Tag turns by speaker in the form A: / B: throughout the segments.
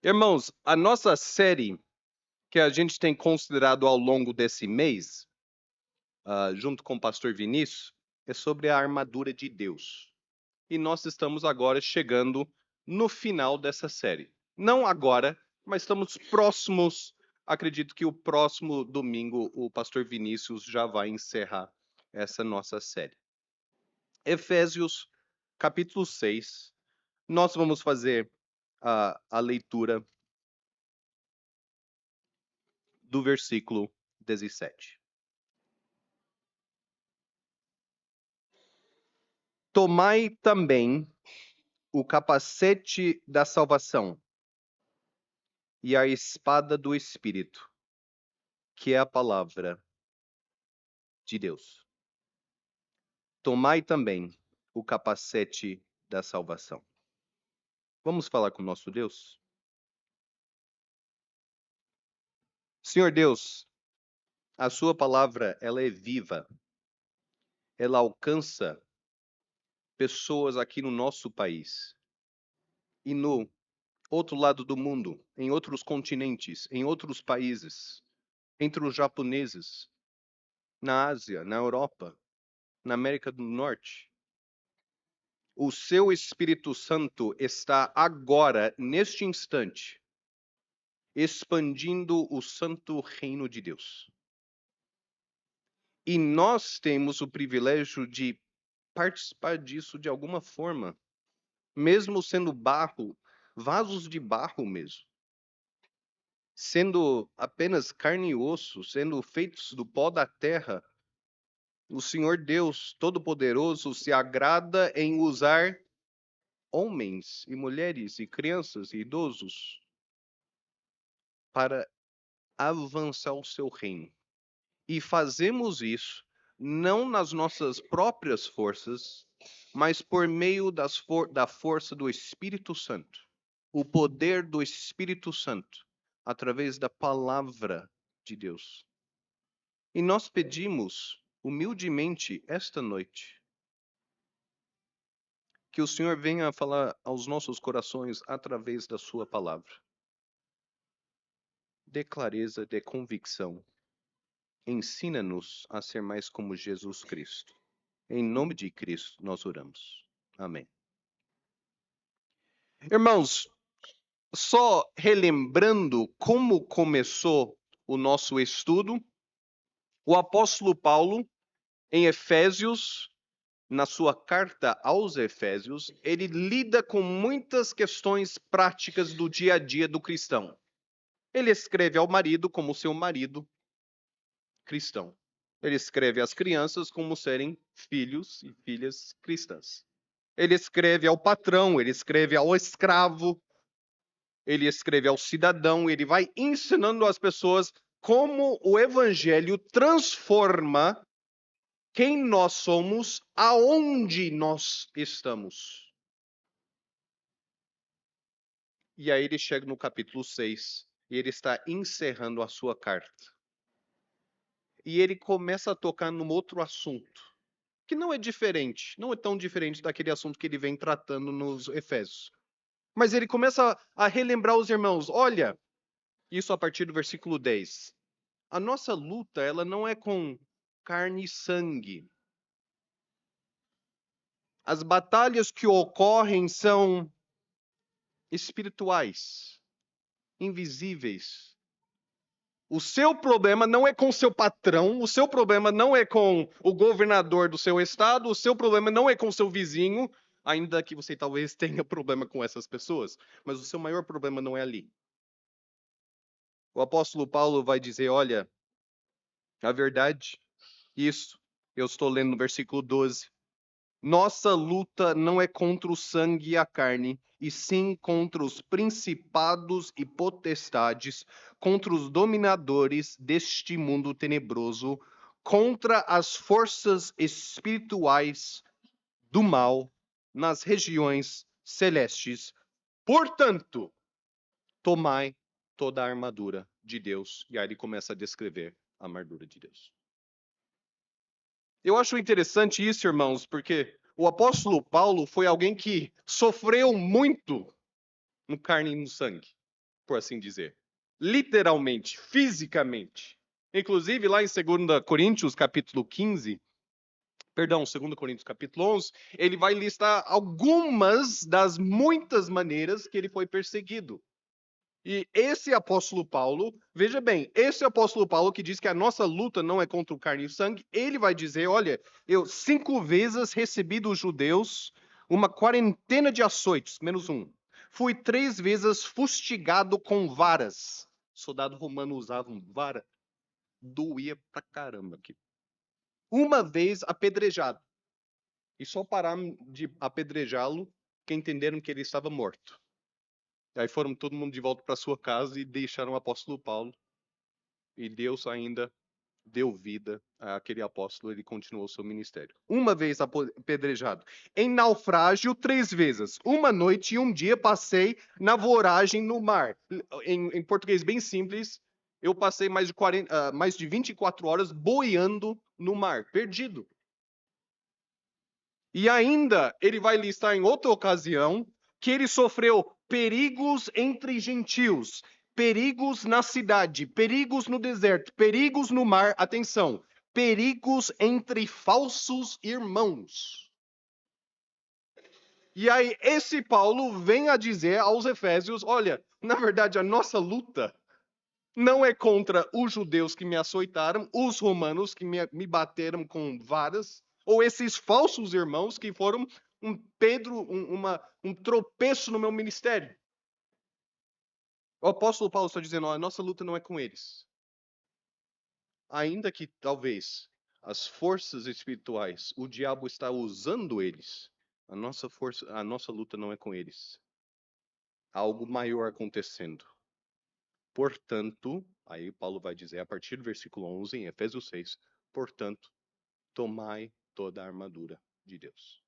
A: Irmãos, a nossa série que a gente tem considerado ao longo desse mês, junto com o pastor Vinícius, é sobre a armadura de Deus. E nós estamos agora chegando no final dessa série. Não agora, mas estamos próximos. Acredito que o próximo domingo o pastor Vinícius já vai encerrar essa nossa série. Efésios, capítulo 6. Nós vamos fazer a leitura do versículo 17. Tomai também o capacete da salvação e a espada do Espírito, que é a palavra de Deus. Tomai também o capacete da salvação. Vamos falar com o nosso Deus? Senhor Deus, a sua palavra, ela é viva. Ela alcança pessoas aqui no nosso país e no outro lado do mundo, em outros continentes, em outros países, entre os japoneses, na Ásia, na Europa, na América do Norte. O seu Espírito Santo está agora, neste instante, expandindo o santo reino de Deus. E nós temos o privilégio de participar disso de alguma forma, mesmo sendo barro, vasos de barro mesmo. Sendo apenas carne e osso, sendo feitos do pó da terra, o Senhor Deus Todo-Poderoso se agrada em usar homens e mulheres e crianças e idosos para avançar o seu reino. E fazemos isso não nas nossas próprias forças, mas por meio da força do Espírito Santo. O poder do Espírito Santo, através da palavra de Deus. E nós pedimos humildemente esta noite que o Senhor venha falar aos nossos corações através da sua palavra. Dê clareza, dê convicção. Ensina-nos a ser mais como Jesus Cristo. Em nome de Cristo nós oramos. Amém. Irmãos, só relembrando como começou o nosso estudo, o apóstolo Paulo, em Efésios, na sua carta aos Efésios, ele lida com muitas questões práticas do dia a dia do cristão. Ele escreve ao marido como seu marido cristão. Ele escreve às crianças como serem filhos e filhas cristãs. Ele escreve ao patrão, ele escreve ao escravo, ele escreve ao cidadão, ele vai ensinando às pessoas como o evangelho transforma quem nós somos, aonde nós estamos. E aí ele chega no capítulo 6 e ele está encerrando a sua carta. E ele começa a tocar num outro assunto, que não é diferente, não é tão diferente daquele assunto que ele vem tratando nos Efésios. Mas ele começa a relembrar os irmãos, olha, isso a partir do versículo 10. A nossa luta, ela não é com carne e sangue. As batalhas que ocorrem são espirituais, invisíveis. O seu problema não é com seu patrão, o seu problema não é com o governador do seu estado, o seu problema não é com seu vizinho, ainda que você talvez tenha problema com essas pessoas, mas o seu maior problema não é ali. O apóstolo Paulo vai dizer, olha, a verdade, isso, eu estou lendo no versículo 12. Nossa luta não é contra o sangue e a carne, e sim contra os principados e potestades, contra os dominadores deste mundo tenebroso, contra as forças espirituais do mal nas regiões celestes. Portanto, tomai toda a armadura de Deus. E aí ele começa a descrever a armadura de Deus. Eu acho interessante isso, irmãos, porque o apóstolo Paulo foi alguém que sofreu muito no carne e no sangue. por assim dizer. Literalmente, fisicamente. Inclusive, lá em 2 Coríntios, capítulo 15, perdão, 2 Coríntios, capítulo 11, ele vai listar algumas das muitas maneiras que ele foi perseguido. E esse apóstolo Paulo, veja bem, esse apóstolo Paulo que diz que a nossa luta não é contra o carne e o sangue, ele vai dizer, olha, eu 5 vezes recebi dos judeus uma quarentena de açoites, menos um. Fui 3 vezes fustigado com varas. Soldado romano usava vara. Doía pra caramba aqui. Uma vez apedrejado. E só pararam de apedrejá-lo que entenderam que ele estava morto. Aí foram todo mundo de volta para sua casa e deixaram o apóstolo Paulo. E Deus ainda deu vida àquele apóstolo, ele continuou seu ministério. Uma vez apedrejado. Em naufrágio, 3 vezes. Uma noite e um dia passei na voragem no mar. Em português bem simples, eu passei mais de 24 horas boiando no mar, perdido. E ainda ele vai listar em outra ocasião que ele sofreu perigos entre gentios, perigos na cidade, perigos no deserto, perigos no mar, atenção, perigos entre falsos irmãos. E aí esse Paulo vem a dizer aos Efésios, olha, na verdade a nossa luta não é contra os judeus que me açoitaram, os romanos que me bateram com varas, ou esses falsos irmãos que foram um tropeço no meu ministério. O apóstolo Paulo está dizendo, a nossa luta não é com eles. Ainda que talvez as forças espirituais, o diabo está usando eles, a nossa luta não é com eles. Há algo maior acontecendo. Portanto, aí Paulo vai dizer a partir do versículo 11, em Efésios 6, portanto, tomai toda a armadura de Deus.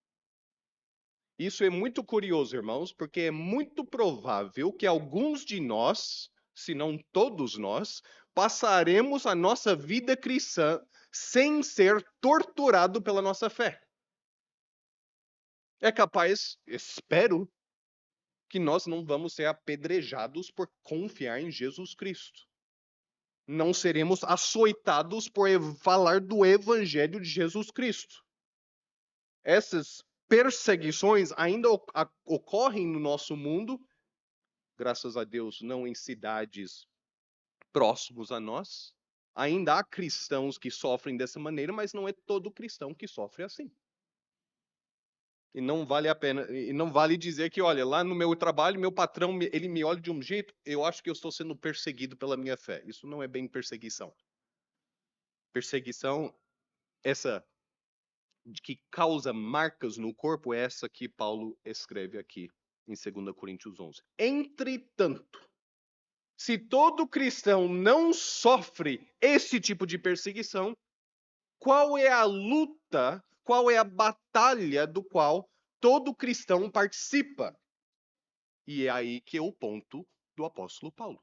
A: Isso é muito curioso, irmãos, porque é muito provável que alguns de nós, se não todos nós, passaremos a nossa vida cristã sem ser torturado pela nossa fé. É capaz, espero, que nós não vamos ser apedrejados por confiar em Jesus Cristo. Não seremos açoitados por falar do evangelho de Jesus Cristo. Essas perseguições ainda ocorrem no nosso mundo, graças a Deus, não em cidades próximos a nós. Ainda há cristãos que sofrem dessa maneira, mas não é todo cristão que sofre assim. E não vale a pena, e não vale dizer que, olha, lá no meu trabalho, meu patrão, ele me olha de um jeito, eu acho que eu estou sendo perseguido pela minha fé. Isso não é bem perseguição. Perseguição, essa que causa marcas no corpo, é essa que Paulo escreve aqui em 2 Coríntios 11. Entretanto, se todo cristão não sofre esse tipo de perseguição, qual é a luta, qual é a batalha do qual todo cristão participa? E é aí que é o ponto do apóstolo Paulo.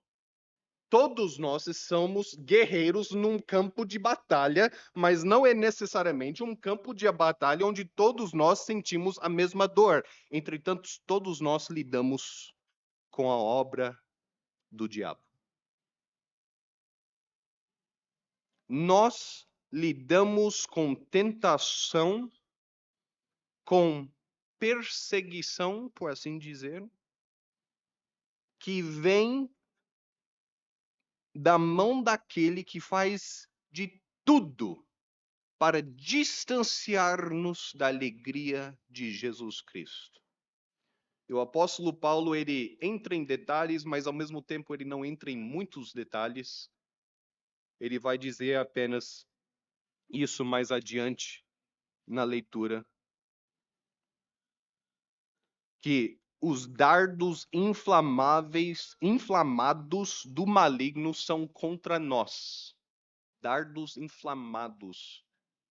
A: Todos nós somos guerreiros num campo de batalha, mas não é necessariamente um campo de batalha onde todos nós sentimos a mesma dor. Entretanto, todos nós lidamos com a obra do diabo. Nós lidamos com tentação, com perseguição, por assim dizer, que vem da mão daquele que faz de tudo para distanciar-nos da alegria de Jesus Cristo. E o apóstolo Paulo, ele entra em detalhes, mas ao mesmo tempo ele não entra em muitos detalhes. Ele vai dizer apenas isso mais adiante na leitura, que os dardos inflamados do maligno são contra nós. Dardos inflamados,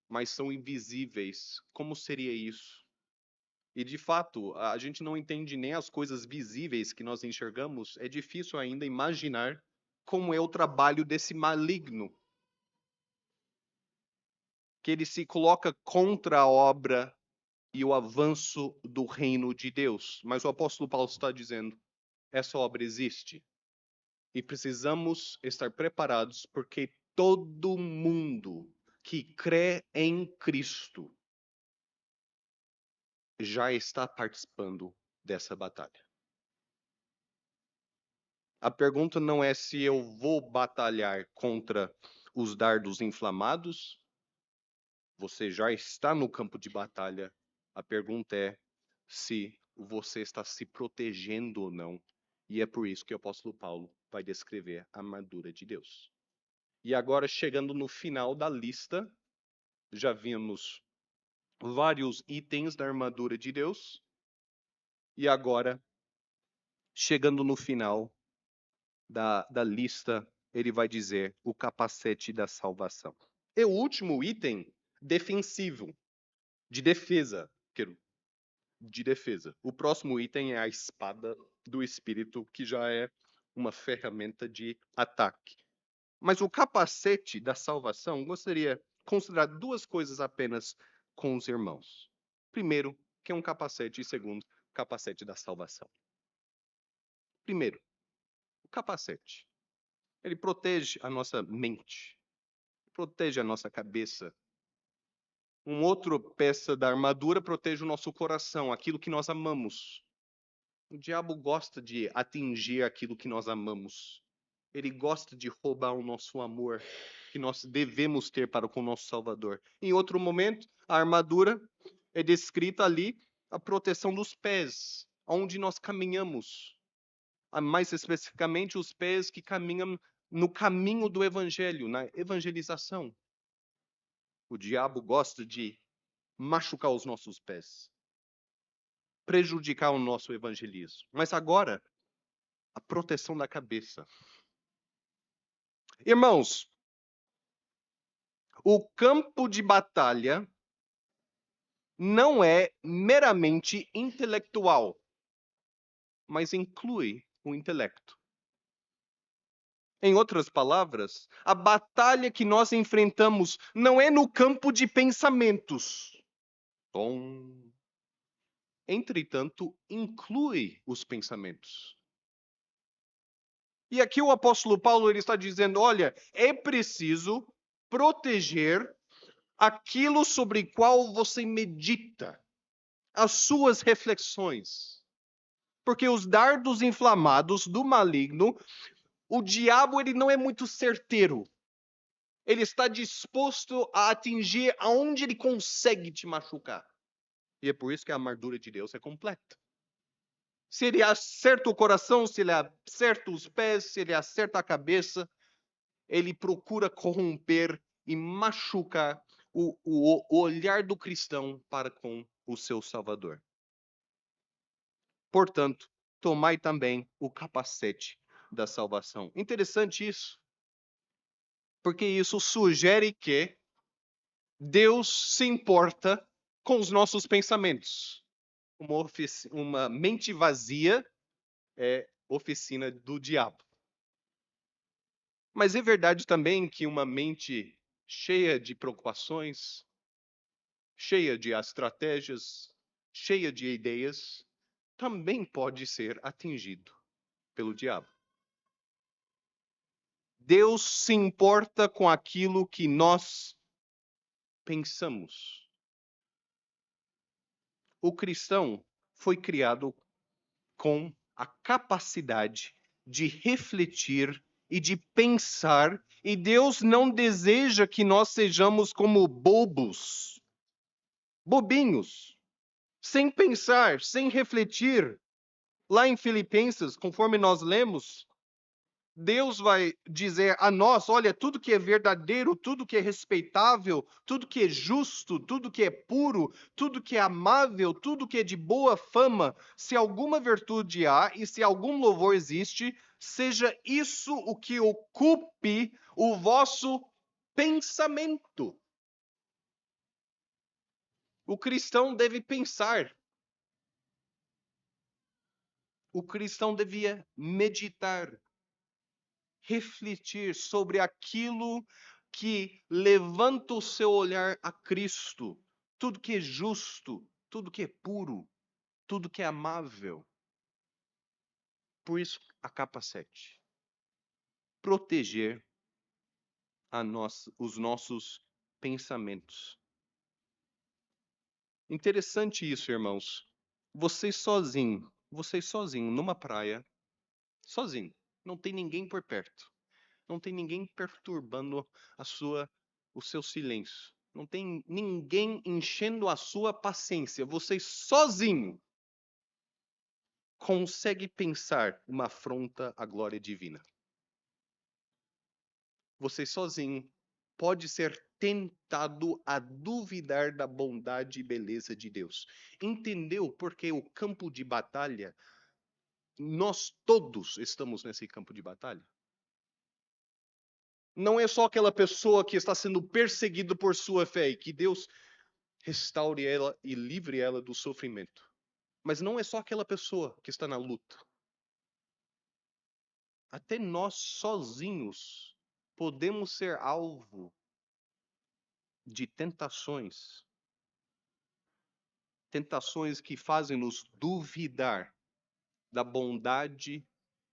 A: mas são invisíveis. Como seria isso? E de fato, a gente não entende nem as coisas visíveis que nós enxergamos. É difícil ainda imaginar como é o trabalho desse maligno, que ele se coloca contra a obra e o avanço do reino de Deus. Mas o apóstolo Paulo está dizendo, essa obra existe. E precisamos estar preparados porque todo mundo que crê em Cristo já está participando dessa batalha. A pergunta não é se eu vou batalhar contra os dardos inflamados. Você já está no campo de batalha. A pergunta é se você está se protegendo ou não. E é por isso que o apóstolo Paulo vai descrever a armadura de Deus. E agora, chegando no final da lista, já vimos vários itens da armadura de Deus. E agora, chegando no final da lista, ele vai dizer o capacete da salvação. E o último item, defensivo, de defesa. De defesa. O próximo item é a espada do Espírito, que já é uma ferramenta de ataque. Mas o capacete da salvação, gostaria de considerar duas coisas apenas com os irmãos. Primeiro, que é um capacete, e segundo, capacete da salvação. Primeiro, o capacete. Ele protege a nossa mente, protege a nossa cabeça. Outra peça da armadura protege o nosso coração, aquilo que nós amamos. O diabo gosta de atingir aquilo que nós amamos. Ele gosta de roubar o nosso amor que nós devemos ter para com o nosso Salvador. Em outro momento, a armadura é descrita ali a proteção dos pés, onde nós caminhamos. Mais especificamente, os pés que caminham no caminho do evangelho, na evangelização. O diabo gosta de machucar os nossos pés, prejudicar o nosso evangelismo. Mas agora, a proteção da cabeça. Irmãos, o campo de batalha não é meramente intelectual, mas inclui o intelecto. Em outras palavras, a batalha que nós enfrentamos não é no campo de pensamentos. Entretanto, inclui os pensamentos. E aqui o apóstolo Paulo ele está dizendo, olha, é preciso proteger aquilo sobre qual você medita, as suas reflexões. Porque os dardos inflamados do maligno, o diabo ele não é muito certeiro. Ele está disposto a atingir aonde ele consegue te machucar. E é por isso que a armadura de Deus é completa. Se ele acerta o coração, se ele acerta os pés, se ele acerta a cabeça, ele procura corromper e machucar o olhar do cristão para com o seu Salvador. Portanto, tomai também o capacete da salvação. Interessante isso, porque isso sugere que Deus se importa com os nossos pensamentos. Uma mente vazia é oficina do diabo. Mas é verdade também que uma mente cheia de preocupações, cheia de estratégias, cheia de ideias, também pode ser atingido pelo diabo. Deus se importa com aquilo que nós pensamos. O cristão foi criado com a capacidade de refletir e de pensar, e Deus não deseja que nós sejamos como bobos, bobinhos, sem pensar, sem refletir. Lá em Filipenses, conforme nós lemos, Deus vai dizer a nós, olha, tudo que é verdadeiro, tudo que é respeitável, tudo que é justo, tudo que é puro, tudo que é amável, tudo que é de boa fama, se alguma virtude há e se algum louvor existe, seja isso o que ocupe o vosso pensamento. O cristão deve pensar. O cristão devia meditar, refletir sobre aquilo que levanta o seu olhar a Cristo, tudo que é justo, tudo que é puro, tudo que é amável. Por isso, a capacete. proteger os nossos pensamentos. Interessante isso, irmãos. Vocês sozinho, numa praia, sozinho, não tem ninguém por perto. Não tem ninguém perturbando o seu silêncio. Não tem ninguém enchendo a sua paciência. Você sozinho consegue pensar uma afronta à glória divina. Você sozinho pode ser tentado a duvidar da bondade e beleza de Deus. Entendeu? Porque o campo de batalha, nós todos estamos nesse campo de batalha. Não é só aquela pessoa que está sendo perseguida por sua fé e que Deus restaure ela e livre ela do sofrimento. Mas não é só aquela pessoa que está na luta. Até nós sozinhos podemos ser alvo de tentações. Tentações que fazem nos duvidar da bondade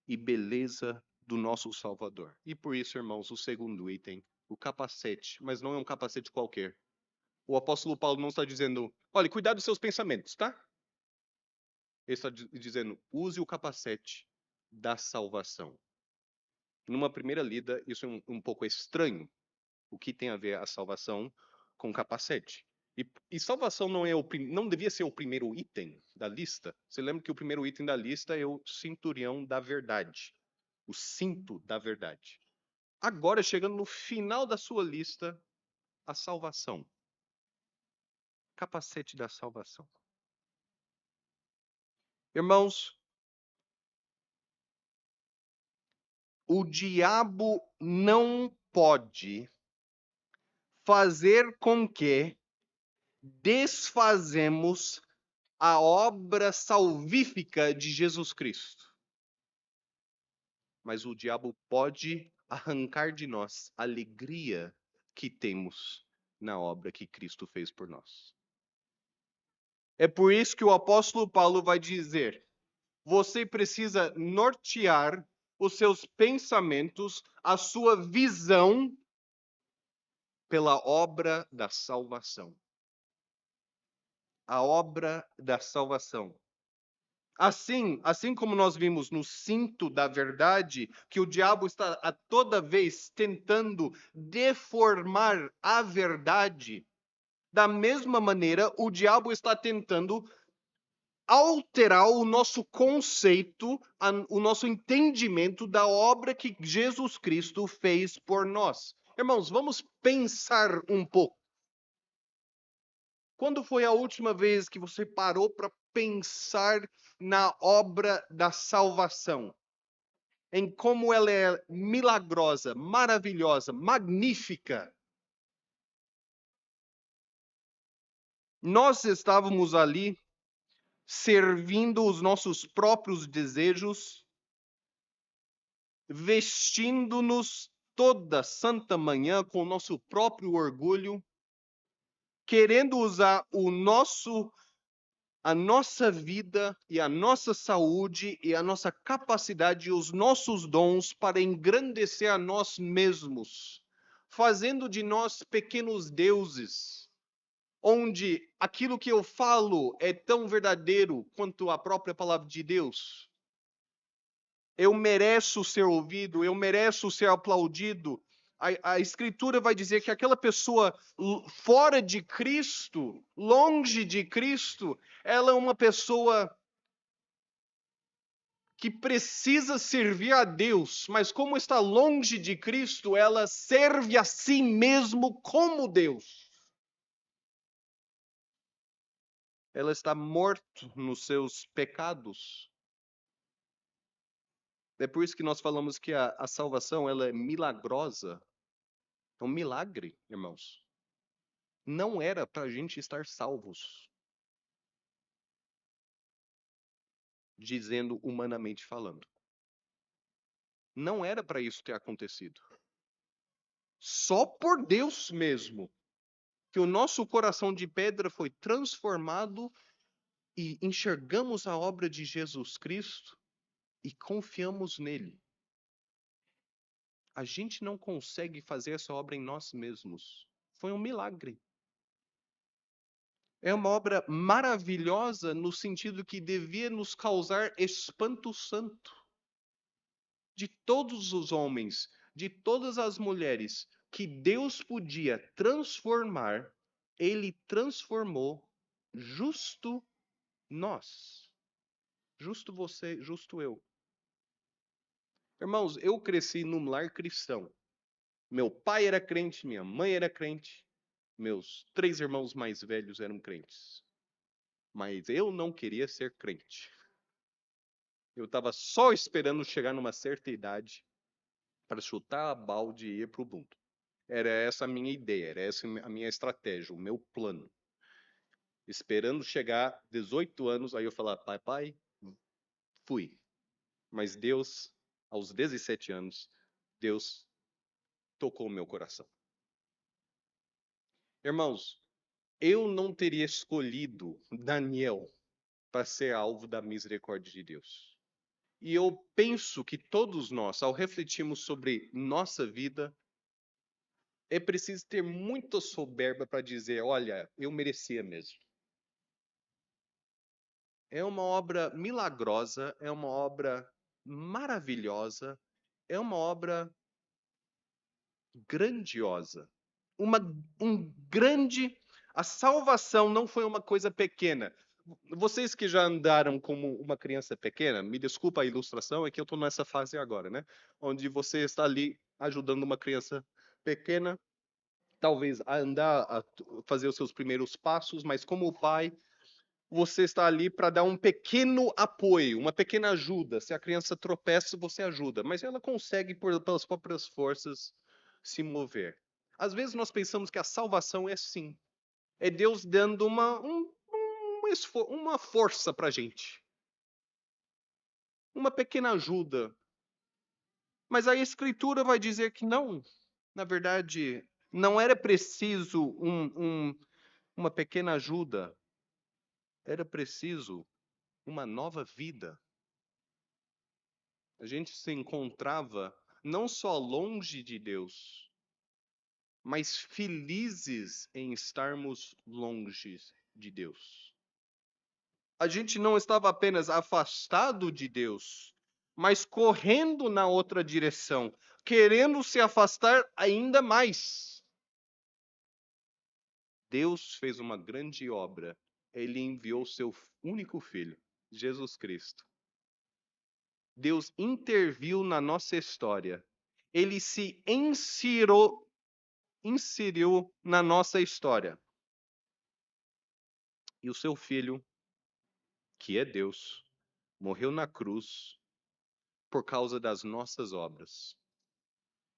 A: e beleza do nosso Salvador. E por isso, irmãos, o segundo item, o capacete, mas não é um capacete qualquer. O apóstolo Paulo não está dizendo, olha, cuidado dos seus pensamentos, tá? Ele está dizendo, use o capacete da salvação. Numa primeira lida, isso é um pouco estranho. O que tem a ver a salvação com capacete? E salvação não devia ser o primeiro item da lista. Você lembra que o primeiro item da lista é o cinturão da verdade. O cinto da verdade. Agora, chegando no final da sua lista, a salvação. Capacete da salvação. Irmãos, o diabo não pode fazer com que desfazemos a obra salvífica de Jesus Cristo. Mas o diabo pode arrancar de nós a alegria que temos na obra que Cristo fez por nós. É por isso que o apóstolo Paulo vai dizer: você precisa nortear os seus pensamentos, a sua visão pela obra da salvação. A obra da salvação. Assim como nós vimos no cinto da verdade, que o diabo está a toda vez tentando deformar a verdade, da mesma maneira, o diabo está tentando alterar o nosso conceito, o nosso entendimento da obra que Jesus Cristo fez por nós. Irmãos, vamos pensar um pouco. Quando foi a última vez que você parou para pensar na obra da salvação? Em como ela é milagrosa, maravilhosa, magnífica. Nós estávamos ali servindo os nossos próprios desejos, vestindo-nos toda santa manhã com o nosso próprio orgulho, querendo usar a nossa vida e a nossa saúde e a nossa capacidade e os nossos dons para engrandecer a nós mesmos, fazendo de nós pequenos deuses, onde aquilo que eu falo é tão verdadeiro quanto a própria palavra de Deus. Eu mereço ser ouvido, eu mereço ser aplaudido. A Escritura vai dizer que aquela pessoa fora de Cristo, longe de Cristo, ela é uma pessoa que precisa servir a Deus, mas como está longe de Cristo, ela serve a si mesmo como Deus. Ela está morta nos seus pecados. É por isso que nós falamos que a salvação ela é milagrosa. É um milagre, irmãos. Não era para a gente estar salvos. Dizendo humanamente falando. Não era para isso ter acontecido. Só por Deus mesmo que o nosso coração de pedra foi transformado e enxergamos a obra de Jesus Cristo e confiamos nele. A gente não consegue fazer essa obra em nós mesmos. Foi um milagre. É uma obra maravilhosa no sentido que devia nos causar espanto santo. De todos os homens, de todas as mulheres que Deus podia transformar, Ele transformou justo nós. Justo você, justo eu. Irmãos, eu cresci num lar cristão. Meu pai era crente, minha mãe era crente, meus 3 irmãos mais velhos eram crentes. Mas eu não queria ser crente. Eu estava só esperando chegar numa certa idade para chutar a balde e ir para o mundo. Era essa a minha ideia, era essa a minha estratégia, o meu plano. Esperando chegar 18 anos, aí eu falar, pai, fui. Mas Deus, aos 17 anos, Deus tocou o meu coração. Irmãos, eu não teria escolhido Daniel para ser alvo da misericórdia de Deus. E eu penso que todos nós, ao refletirmos sobre nossa vida, é preciso ter muita soberba para dizer, olha, eu merecia mesmo. É uma obra milagrosa, é uma obra maravilhosa, é uma obra grandiosa. Um grande. A salvação não foi uma coisa pequena. Vocês que já andaram como uma criança pequena, me desculpa a ilustração, é que eu estou nessa fase agora, né? Onde você está ali ajudando uma criança pequena, talvez a andar, a fazer os seus primeiros passos, mas como pai, você está ali para dar um pequeno apoio, uma pequena ajuda. Se a criança tropeça, você ajuda, mas ela consegue, pelas próprias forças, se mover. Às vezes nós pensamos que a salvação é assim. É Deus dando uma força para a gente. Uma pequena ajuda. Mas a Escritura vai dizer que não. Na verdade, não era preciso uma pequena ajuda. Era preciso uma nova vida. A gente se encontrava não só longe de Deus, mas felizes em estarmos longe de Deus. A gente não estava apenas afastado de Deus, mas correndo na outra direção, querendo se afastar ainda mais. Deus fez uma grande obra. Ele enviou seu único filho, Jesus Cristo. Deus interviu na nossa história. Ele se inseriu na nossa história. E o seu filho, que é Deus, morreu na cruz por causa das nossas obras.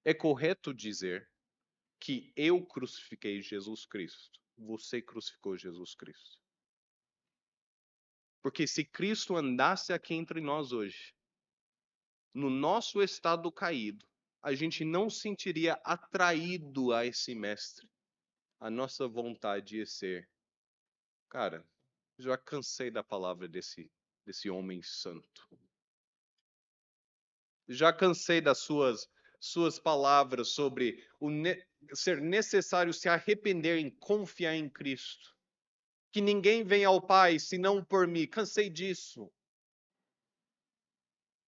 A: É correto dizer que eu crucifiquei Jesus Cristo. Você crucificou Jesus Cristo. Porque se Cristo andasse aqui entre nós hoje, no nosso estado caído, a gente não sentiria atraído a esse mestre. A nossa vontade ia ser, cara, já cansei da palavra desse homem santo. Já cansei das suas palavras sobre ser necessário se arrepender e confiar em Cristo. Que ninguém vem ao Pai senão por mim. Cansei disso.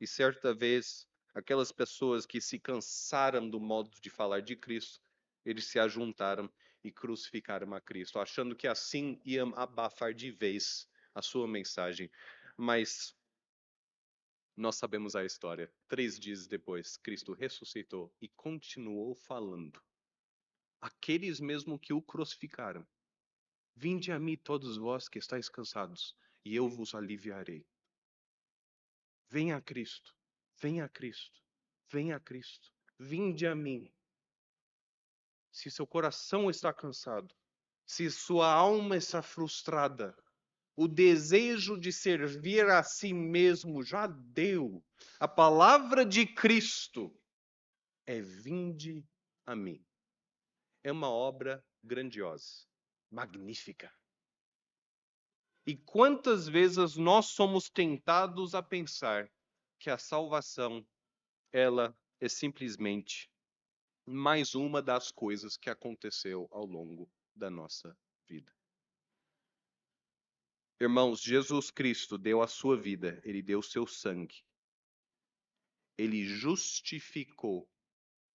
A: E certa vez, aquelas pessoas que se cansaram do modo de falar de Cristo, eles se ajuntaram e crucificaram a Cristo, achando que assim iam abafar de vez a sua mensagem. Mas nós sabemos a história. 3 dias depois, Cristo ressuscitou e continuou falando. Aqueles mesmo que o crucificaram. Vinde a mim todos vós que estáis cansados, e eu vos aliviarei. Venha a Cristo, venha a Cristo, venha a Cristo. Vinde a mim. Se seu coração está cansado, se sua alma está frustrada, o desejo de servir a si mesmo já deu. A palavra de Cristo é vinde a mim. É uma obra grandiosa, magnífica. E quantas vezes nós somos tentados a pensar que a salvação, ela é simplesmente mais uma das coisas que aconteceu ao longo da nossa vida. Irmãos, Jesus Cristo deu a sua vida, ele deu o seu sangue. Ele justificou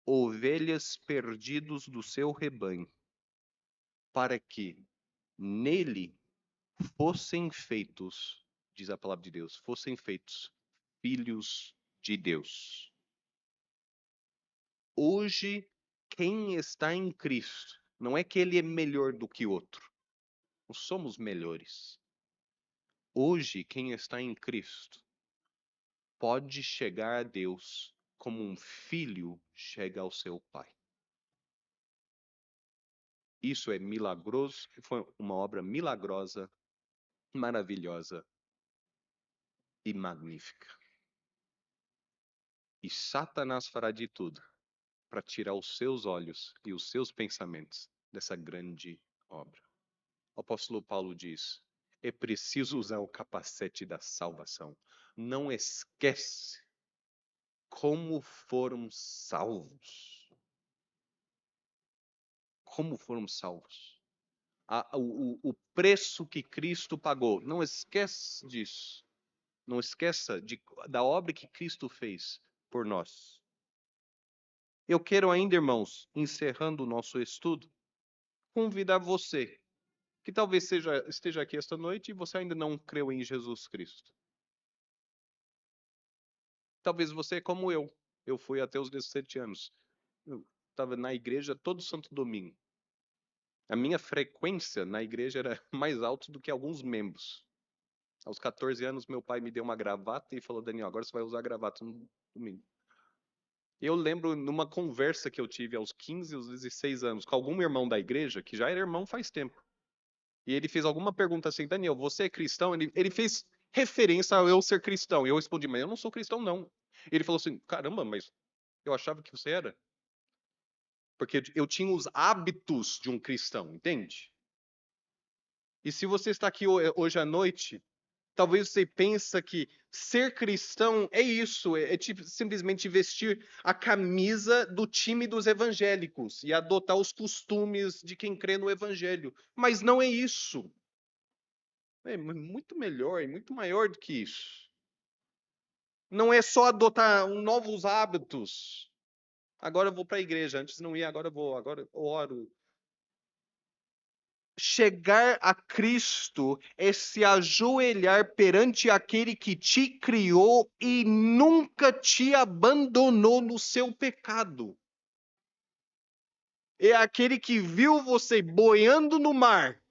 A: ovelhas perdidas do seu rebanho, para que nele fossem feitos, diz a palavra de Deus, fossem feitos filhos de Deus. Hoje, quem está em Cristo, não é que ele é melhor do que outro. Não somos melhores. Hoje, quem está em Cristo pode chegar a Deus como um filho chega ao seu pai. Isso é milagroso, foi uma obra milagrosa, maravilhosa e magnífica. E Satanás fará de tudo para tirar os seus olhos e os seus pensamentos dessa grande obra. O apóstolo Paulo diz: é preciso usar o capacete da salvação. Não esquece como foram salvos. Como foram salvos. O preço que Cristo pagou. Não esquece disso. Não esqueça da obra que Cristo fez por nós. Eu quero ainda, irmãos, encerrando o nosso estudo, convidar você, que talvez esteja aqui esta noite e você ainda não creu em Jesus Cristo. Talvez você é como eu. Eu fui até os 17 anos. Eu estava na igreja todo santo domingo. A minha frequência na igreja era mais alta do que alguns membros. Aos 14 anos, meu pai me deu uma gravata e falou: Daniel, agora você vai usar gravata no domingo. Eu lembro numa conversa que eu tive aos 15 e aos 16 anos com algum irmão da igreja, que já era irmão faz tempo. E ele fez alguma pergunta assim: Daniel, você é cristão? Ele fez referência a eu ser cristão. E eu respondi: mas eu não sou cristão, não. Ele falou assim: caramba, mas eu achava que você era. Porque eu tinha os hábitos de um cristão, entende? E se você está aqui hoje à noite, talvez você pense que ser cristão é isso, é tipo, simplesmente vestir a camisa do time dos evangélicos e adotar os costumes de quem crê no evangelho. Mas não é isso. É muito melhor e muito maior do que isso. Não é só adotar novos hábitos. Agora eu vou para a igreja, antes não ia, agora eu vou, agora eu oro. Chegar a Cristo é se ajoelhar perante aquele que te criou e nunca te abandonou no seu pecado. É aquele que viu você boiando no mar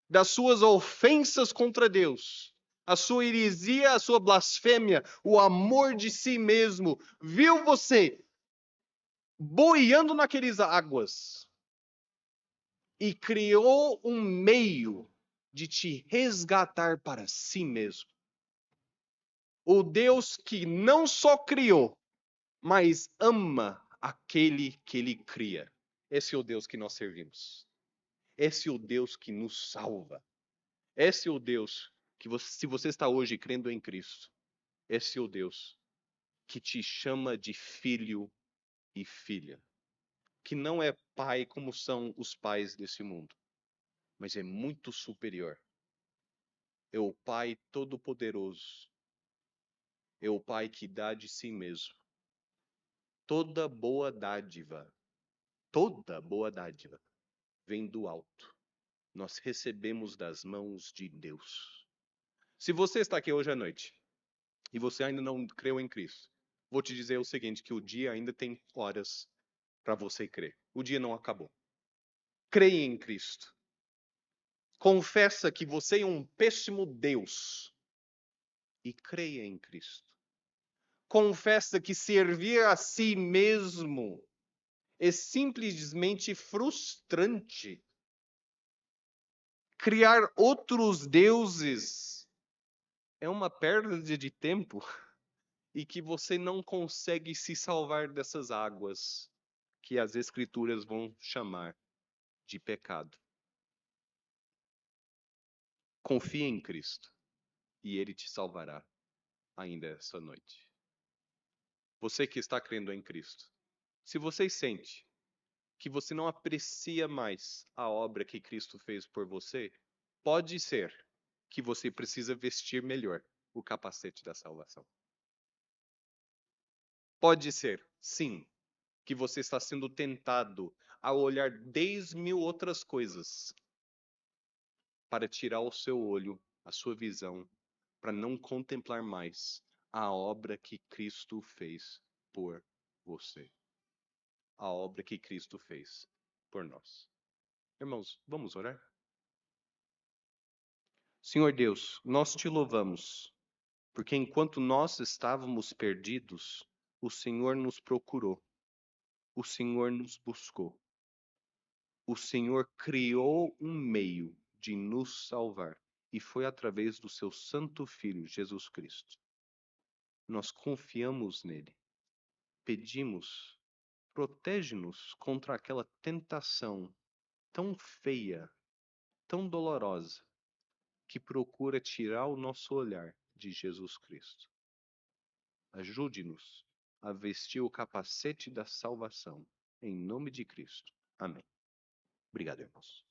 A: das suas ofensas contra Deus, a sua heresia, a sua blasfêmia, o amor de si mesmo, viu você boiando naquelas águas e criou um meio de te resgatar para si mesmo. O Deus que não só criou, mas ama aquele que ele cria. Esse é o Deus que nós servimos. Esse é o Deus que nos salva. Esse é o Deus que, se você está hoje crendo em Cristo, esse é o Deus que te chama de filho e filha. Que não é pai como são os pais desse mundo, mas é muito superior. É o Pai Todo-Poderoso. É o Pai que dá de si mesmo. Toda boa dádiva vem do alto. Nós recebemos das mãos de Deus. Se você está aqui hoje à noite e você ainda não creu em Cristo, vou te dizer o seguinte, que o dia ainda tem horas para você crer. O dia não acabou. Creia em Cristo. Confessa que você é um péssimo Deus e creia em Cristo. Confessa que servir a si mesmo é simplesmente frustrante. Criar outros deuses é uma perda de tempo e que você não consegue se salvar dessas águas que as Escrituras vão chamar de pecado. Confie em Cristo e Ele te salvará ainda essa noite. Você que está crendo em Cristo, se você sente que você não aprecia mais a obra que Cristo fez por você, pode ser que você precisa vestir melhor o capacete da salvação. Pode ser, sim, que você está sendo tentado a olhar 10.000 outras coisas para tirar o seu olho, a sua visão, para não contemplar mais a obra que Cristo fez por você. A obra que Cristo fez por nós. Irmãos, vamos orar? Senhor Deus, nós te louvamos, porque enquanto nós estávamos perdidos, o Senhor nos procurou, o Senhor nos buscou, o Senhor criou um meio de nos salvar, e foi através do seu Santo Filho, Jesus Cristo. Nós confiamos nele, pedimos, protege-nos contra aquela tentação tão feia, tão dolorosa, que procura tirar o nosso olhar de Jesus Cristo. Ajude-nos a vestir o capacete da salvação, em nome de Cristo. Amém. Obrigado, irmãos.